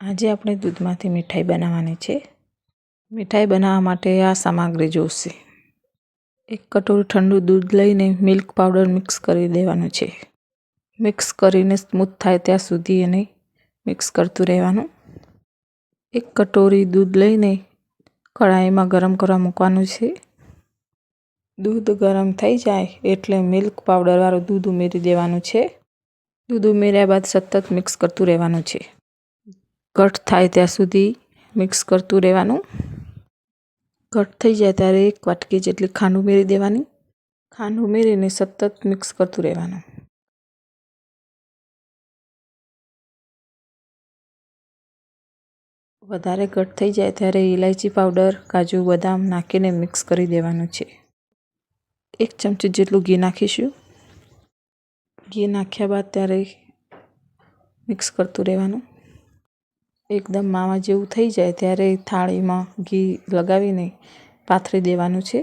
આજે આપણે દૂધમાંથી મીઠાઈ બનાવવાની છે। મીઠાઈ બનાવવા માટે આ સામગ્રી જોઈશે। 1 કટોરી ઠંડુ દૂધ લઈને મિલ્ક પાવડર મિક્સ કરી દેવાનું છે। મિક્સ કરીને સ્મૂથ થાય ત્યાં સુધી એને મિક્સ કરતું રહેવાનું। 1 કટોરી દૂધ લઈને કઢાઈમાં ગરમ કરવા મૂકવાનું છે। દૂધ ગરમ થઈ જાય એટલે મિલ્ક પાવડર વાળું દૂધ ઉમેરી દેવાનું છે। દૂધ ઉમેર્યા બાદ સતત મિક્સ કરતું રહેવાનું છે। ઘટ થાય ત્યાં સુધી મિક્સ કરતું રહેવાનું। ઘટ થઈ જાય ત્યારે 1 વાટકી જેટલી ખાંડ ઉમેરી દેવાની। ખાંડ ઉમેરીને સતત મિક્સ કરતું રહેવાનું। વધારે ઘટ થઈ જાય ત્યારે ઇલાયચી પાવડર, કાજુ, બદામ નાખીને મિક્સ કરી દેવાનું છે। 1 ચમચી જેટલું ઘી નાખીશું। ઘી નાખ્યા બાદ ત્યારે મિક્સ કરતું રહેવાનું। એકદમ માવા જેવું થઈ જાય ત્યારે થાળીમાં ઘી લગાવીને પાથરી દેવાનું છે।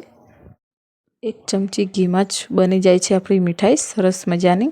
1 ચમચી ઘીમાં જ બની જાય છે આપણી મીઠાઈ સરસ મજાની।